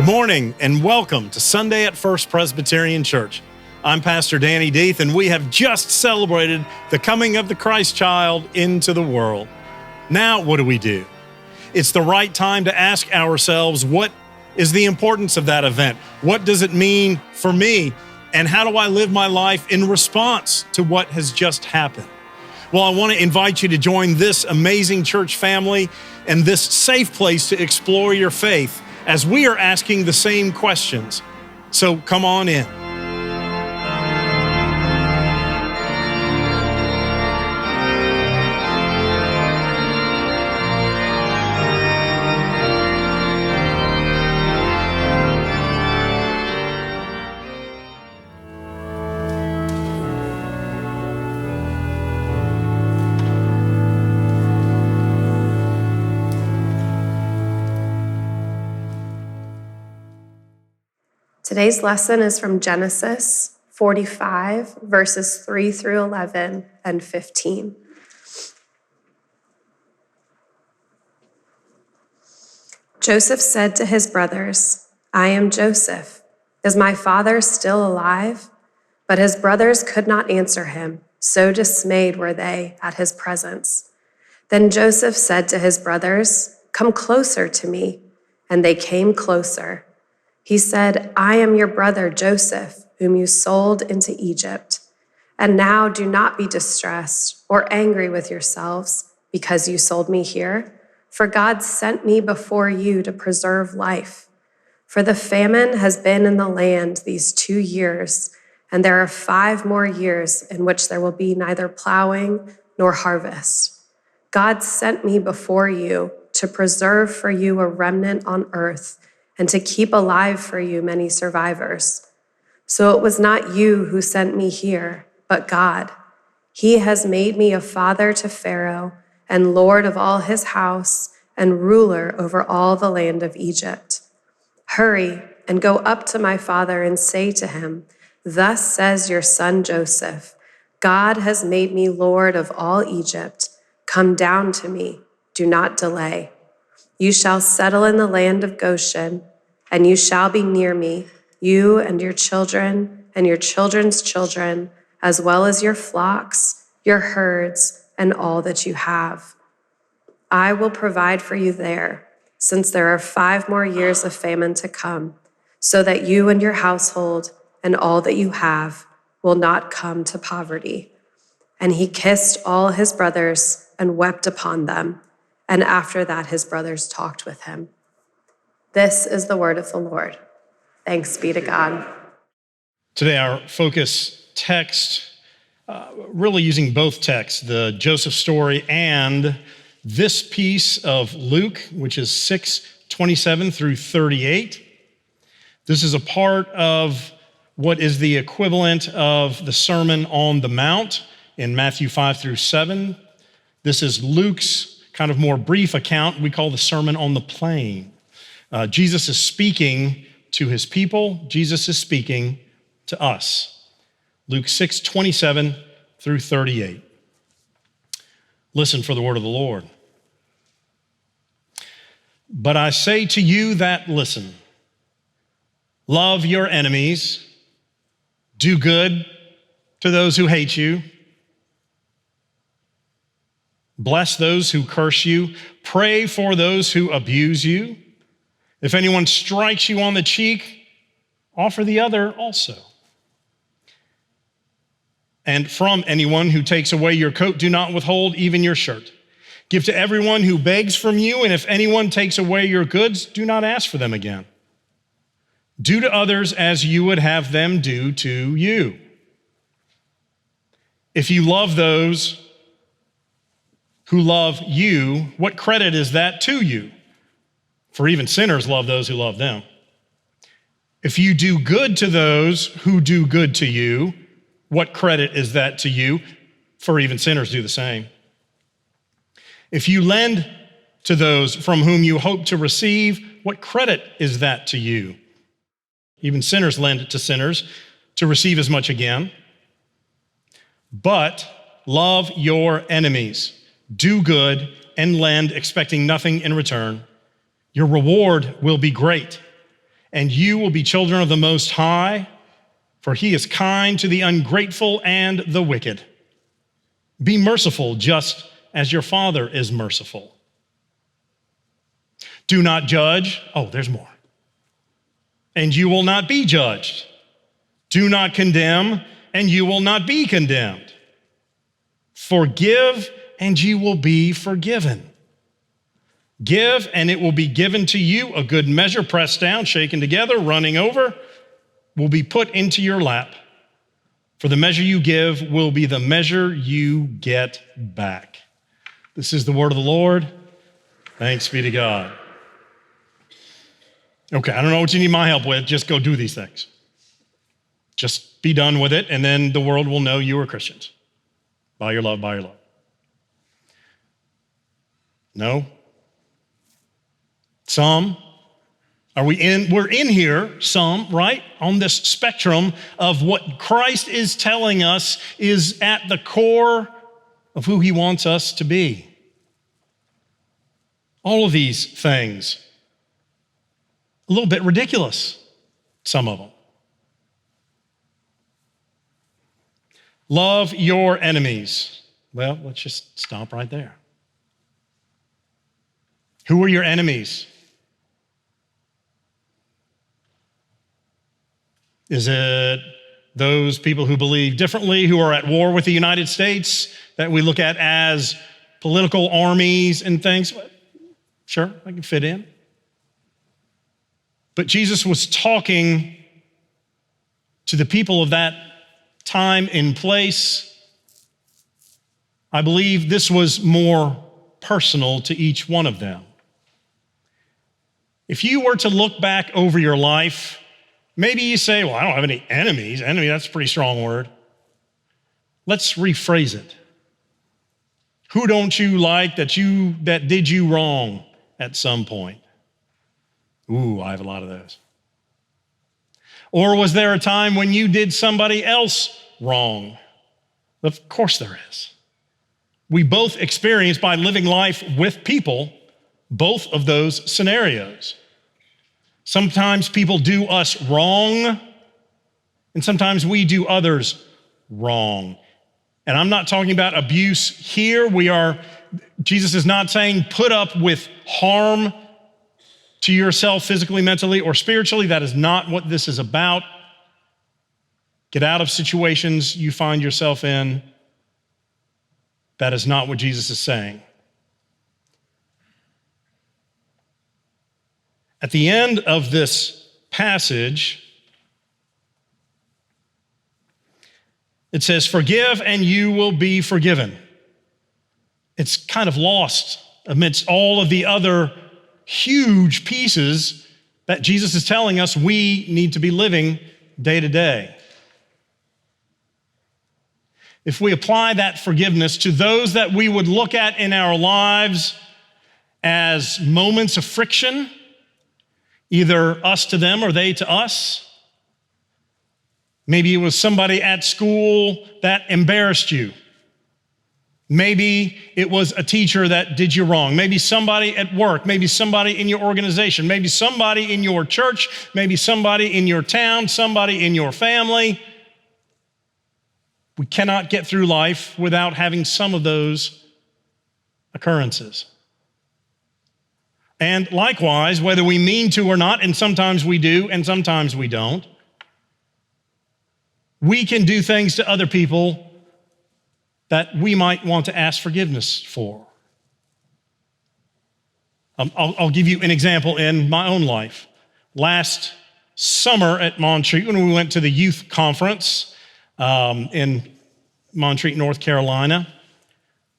Good morning and welcome to Sunday at First Presbyterian Church. I'm Pastor Dieth, and we have just celebrated the coming of the Christ child into the world. Now what do? It's the right time to ask ourselves, what is the importance of that event? What does it mean for me? And how do I live my life in response to what has just happened? Well, I want to invite you to join this amazing church family and this safe place to explore your faith as we are asking the same questions. So come on in. Today's lesson is from Genesis 45, verses 3 through 11 and 15. Joseph said to his brothers, "I am Joseph. Is my father still alive?" But his brothers could not answer him, so dismayed were they at his presence. Then Joseph said to his brothers, "Come closer to me." And they came closer. He said, "I am your brother Joseph, whom you sold into Egypt. And now do not be distressed or angry with yourselves because you sold me here, for God sent me before you to preserve life. For the famine has been in the land these 2 years, and there are 5 more years in which there will be neither plowing nor harvest. God sent me before you to preserve for you a remnant on earth, and to keep alive for you many survivors. So it was not you who sent me here, but God. He has made me a father to Pharaoh and Lord of all his house and ruler over all the land of Egypt. Hurry and go up to my father and say to him, 'Thus says your son Joseph, God has made me Lord of all Egypt. Come down to me, do not delay. You shall settle in the land of Goshen, and you shall be near me, you and your children and your children's children, as well as your flocks, your herds, and all that you have. I will provide for you there, since there are 5 more years of famine to come, so that you and your household and all that you have will not come to poverty.' And he kissed all his brothers and wept upon them. And after that, his brothers talked with him." This is the word of the Lord. Thanks be to God. Today, our focus text, really using both texts, the Joseph story and this piece of Luke, which is 6:27 through 38. This is a part of what is the equivalent of the Sermon on the Mount in Matthew 5 through 7. This is Luke's kind of more brief account we call the Sermon on the Plain. Jesus is speaking to his people. Jesus is speaking to us. Luke 6:27 through 38. Listen for the word of the Lord. "But I say to you that listen, love your enemies, do good to those who hate you, bless those who curse you, pray for those who abuse you. If anyone strikes you on the cheek, offer the other also. And from anyone who takes away your coat, do not withhold even your shirt. Give to everyone who begs from you, and if anyone takes away your goods, do not ask for them again. Do to others as you would have them do to you. If you love those who love you, what credit is that to you? For even sinners love those who love them. If you do good to those who do good to you, what credit is that to you? For even sinners do the same. If you lend to those from whom you hope to receive, what credit is that to you? Even sinners lend to sinners to receive as much again. But love your enemies. Do good and lend, expecting nothing in return. Your reward will be great, and you will be children of the Most High, for he is kind to the ungrateful and the wicked. Be merciful just as your Father is merciful. Do not judge. Oh, there's more. And you will not be judged. Do not condemn, and you will not be condemned. Forgive, and you will be forgiven. Give, and it will be given to you. A good measure, pressed down, shaken together, running over, will be put into your lap. For the measure you give will be the measure you get back. This is the word of the Lord. Thanks be to God. Okay, I don't know what you need my help with. Just go do these things. Just be done with it, and then the world will know you are Christians. By your love, by your love. No? Some? We're in here, some, right? On this spectrum of what Christ is telling us is at the core of who he wants us to be. All of these things. A little bit ridiculous, some of them. Love your enemies. Well, let's just stop right there. Who are your enemies? Is it those people who believe differently, who are at war with the United States, that we look at as political armies and things? Sure, I can fit in. But Jesus was talking to the people of that time and place. I believe this was more personal to each one of them. If you were to look back over your life, maybe you say, well, I don't have any enemies. Enemy, that's a pretty strong word. Let's rephrase it. Who don't you like that did you wrong at some point? Ooh, I have a lot of those. Or was there a time when you did somebody else wrong? Of course there is. We both experience, by living life with people, both of those scenarios. Sometimes people do us wrong, and sometimes we do others wrong. And I'm not talking about abuse here. Jesus is not saying put up with harm to yourself physically, mentally, or spiritually. That is not what this is about. Get out of situations you find yourself in. That is not what Jesus is saying. At the end of this passage, it says, forgive and you will be forgiven. It's kind of lost amidst all of the other huge pieces that Jesus is telling us we need to be living day to day. If we apply that forgiveness to those that we would look at in our lives as moments of friction, either us to them or they to us, maybe it was somebody at school that embarrassed you. Maybe it was a teacher that did you wrong. Maybe somebody at work. Maybe somebody in your organization. Maybe somebody in your church. Maybe somebody in your town. Somebody in your family. We cannot get through life without having some of those occurrences. And likewise, whether we mean to or not, and sometimes we do and sometimes we don't, we can do things to other people that we might want to ask forgiveness for. I'll give you an example in my own life. Last summer at Montreat, when we went to the youth conference in Montreat, North Carolina,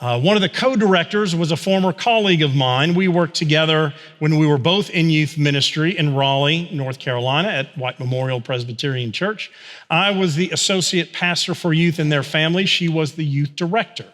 one of the co-directors was a former colleague of mine. We worked together when we were both in youth ministry in Raleigh, North Carolina at White Memorial Presbyterian Church. I was the associate pastor for youth and their family. She was the youth director.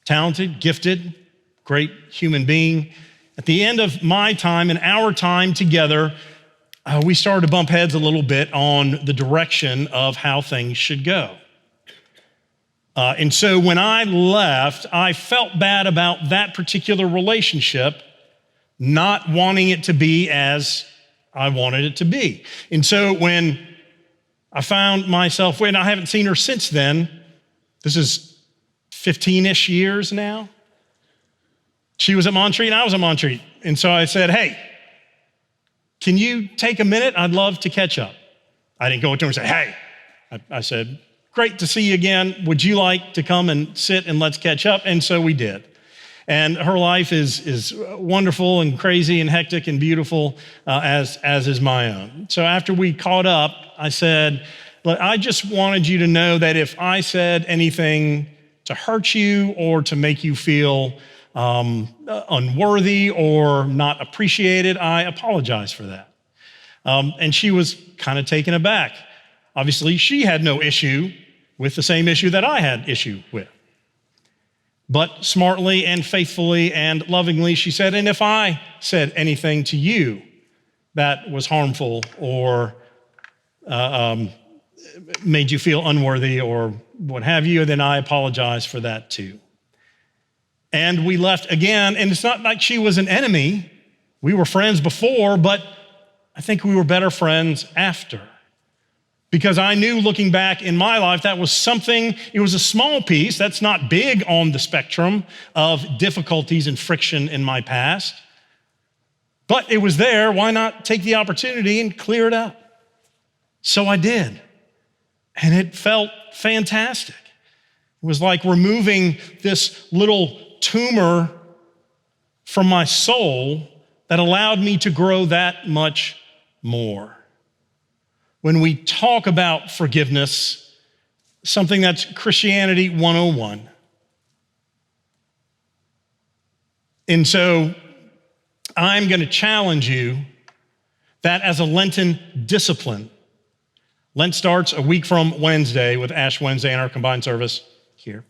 Talented, gifted, great human being. At the end of my time and our time together, we started to bump heads a little bit on the direction of how things should go. And so when I left, I felt bad about that particular relationship, not wanting it to be as I wanted it to be. And so when I found myself, and I haven't seen her since then, this is 15-ish years now. She was at Montreat and I was at Montreat. And so I said, hey, can you take a minute? I'd love to catch up. I didn't go to her and say, hey. I said, great to see you again. Would you like to come and sit and let's catch up? And so we did. And her life is wonderful and crazy and hectic and beautiful as is my own. So after we caught up, I said, look, I just wanted you to know that if I said anything to hurt you or to make you feel unworthy or not appreciated, I apologize for that. And she was kind of taken aback. Obviously, she had no issue with the same issue that I had issue with. But smartly and faithfully and lovingly, she said, and if I said anything to you that was harmful or made you feel unworthy or what have you, then I apologize for that too. And we left again, and it's not like she was an enemy. We were friends before, but I think we were better friends after. Because I knew looking back in my life, that was something, it was a small piece, that's not big on the spectrum of difficulties and friction in my past. But it was there, why not take the opportunity and clear it up? So I did. And it felt fantastic. It was like removing this little tumor from my soul that allowed me to grow that much more. When we talk about forgiveness, something that's Christianity 101. And so I'm going to challenge you that as a Lenten discipline, Lent starts a week from Wednesday with Ash Wednesday in our combined service here.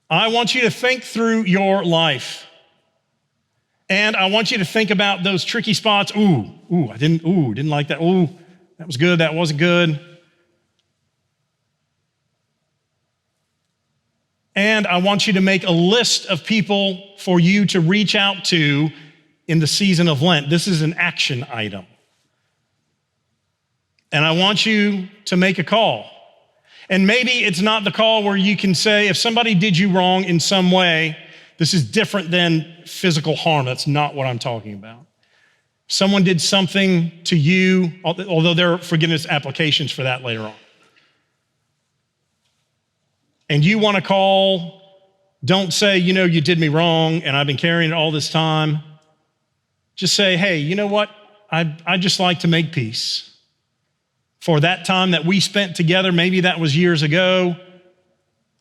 I want you to think through your life. And I want you to think about those tricky spots. I didn't like that. Ooh, that was good, that wasn't good. And I want you to make a list of people for you to reach out to in the season of Lent. This is an action item. And I want you to make a call. And maybe it's not the call where you can say, if somebody did you wrong in some way, this is different than physical harm. That's not what I'm talking about. Someone did something to you, although there are forgiveness applications for that later on. And you want to call, don't say, you did me wrong and I've been carrying it all this time. Just say, hey, you know what? I'd just like to make peace. For that time that we spent together, maybe that was years ago,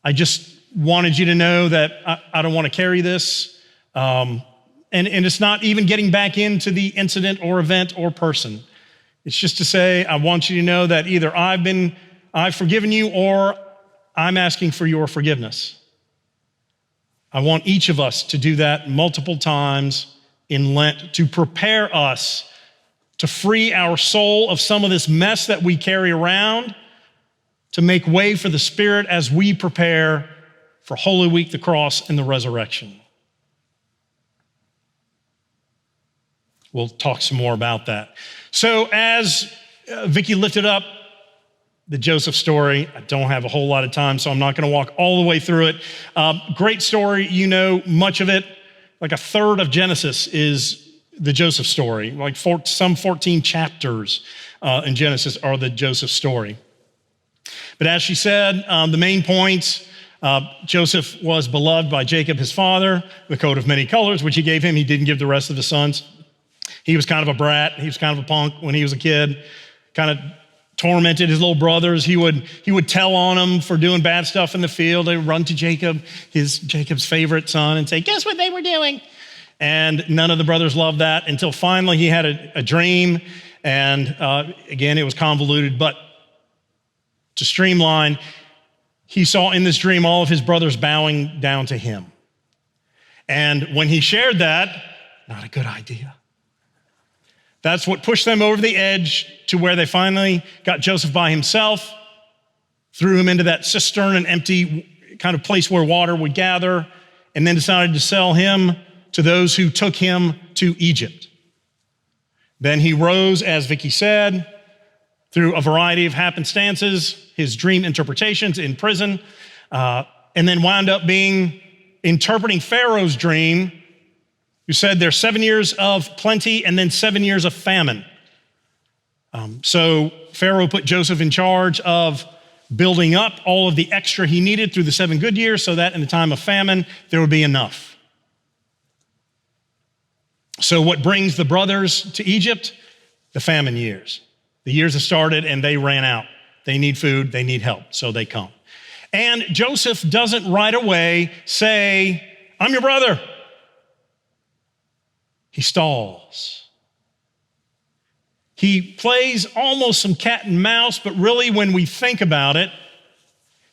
I just wanted you to know that I don't want to carry this. And it's not even getting back into the incident or event or person. It's just to say, I want you to know that either I've forgiven you or I'm asking for your forgiveness. I want each of us to do that multiple times in Lent to prepare us to free our soul of some of this mess that we carry around, to make way for the Spirit as we prepare for Holy Week, the cross, and the resurrection. We'll talk some more about that. So as Vicki lifted up the Joseph story, I don't have a whole lot of time, so I'm not going to walk all the way through it. Great story, much of it. Like a third of Genesis is the Joseph story. Like some 14 chapters in Genesis are the Joseph story. But as she said, the main points, Joseph was beloved by Jacob, his father, the coat of many colors, which he gave him. He didn't give the rest of his sons. He was kind of a brat. He was kind of a punk when he was a kid, kind of tormented his little brothers. He would tell on them for doing bad stuff in the field. They would run to Jacob's favorite son, and say, guess what they were doing? And none of the brothers loved that until finally he had a dream. And again, it was convoluted, but to streamline, he saw in this dream all of his brothers bowing down to him. And when he shared that, not a good idea. That's what pushed them over the edge to where they finally got Joseph by himself, threw him into that cistern, an empty kind of place where water would gather, and then decided to sell him to those who took him to Egypt. Then he rose, as Vicky said, through a variety of happenstances, his dream interpretations in prison, and then wound up interpreting Pharaoh's dream, who said there's 7 years of plenty and then 7 years of famine. So Pharaoh put Joseph in charge of building up all of the extra he needed through the 7 good years so that in the time of famine, there would be enough. So what brings the brothers to Egypt? The famine years. The years have started and they ran out. They need food, they need help, so they come. And Joseph doesn't right away say, I'm your brother. He stalls. He plays almost some cat and mouse, but really when we think about it,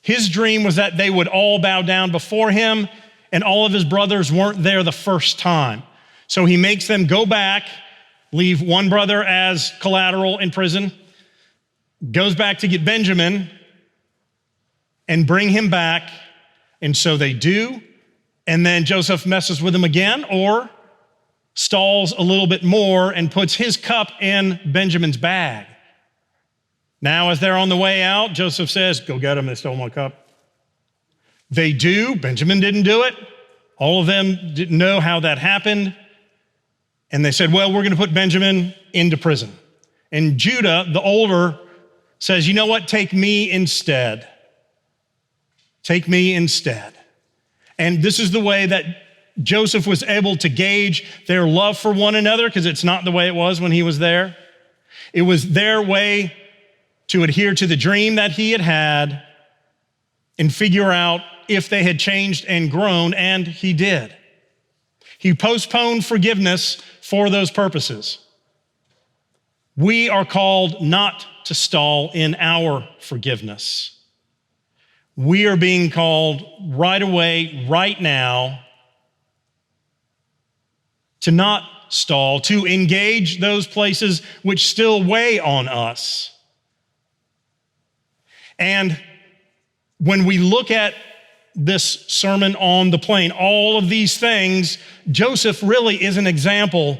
his dream was that they would all bow down before him, and all of his brothers weren't there the first time. So he makes them go back, leave one brother as collateral in prison, goes back to get Benjamin, and bring him back. And so they do, and then Joseph messes with him again, or stalls a little bit more and puts his cup in Benjamin's bag. Now, as they're on the way out, Joseph says, go get them, they stole my cup. They do. Benjamin didn't do it. All of them didn't know how that happened. And they said, well, we're going to put Benjamin into prison. And Judah, the older, says, you know what? Take me instead. Take me instead. And this is the way that Joseph was able to gauge their love for one another, because it's not the way it was when he was there. It was their way to adhere to the dream that he had and figure out if they had changed and grown, and he did. He postponed forgiveness for those purposes. We are called not to stall in our forgiveness. We are being called right away, right now, to not stall, to engage those places which still weigh on us. And when we look at this sermon on the plain, all of these things, Joseph really is an example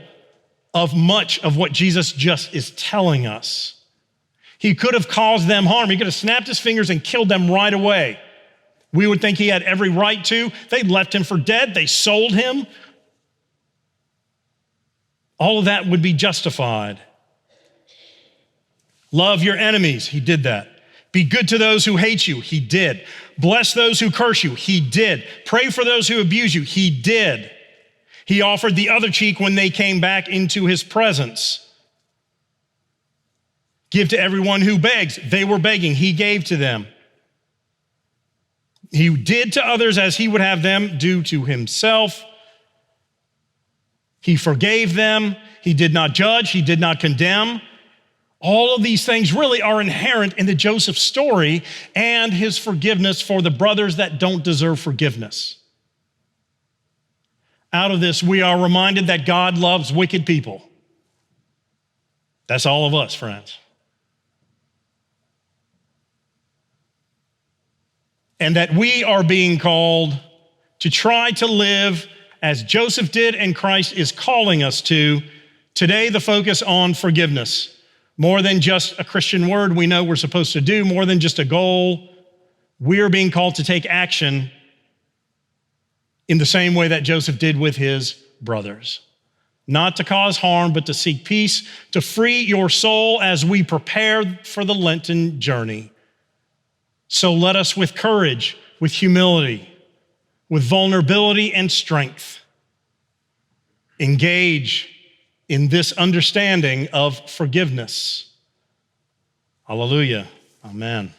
of much of what Jesus just is telling us. He could have caused them harm. He could have snapped his fingers and killed them right away. We would think he had every right to. They left him for dead. They sold him. All of that would be justified. Love your enemies. He did that. Be good to those who hate you. He did. Bless those who curse you. He did. Pray for those who abuse you. He did. He offered the other cheek when they came back into his presence. Give to everyone who begs. They were begging. He gave to them. He did to others as he would have them do to himself. He forgave them. He did not judge. He did not condemn. All of these things really are inherent in the Joseph story and his forgiveness for the brothers that don't deserve forgiveness. Out of this, we are reminded that God loves wicked people. That's all of us, friends. And that we are being called to try to live as Joseph did and Christ is calling us to. Today, the focus on forgiveness. More than just a Christian word we know we're supposed to do, more than just a goal. We're being called to take action in the same way that Joseph did with his brothers. Not to cause harm, but to seek peace, to free your soul as we prepare for the Lenten journey. So let us, with courage, with humility, with vulnerability and strength, engage in this understanding of forgiveness. Hallelujah. Amen.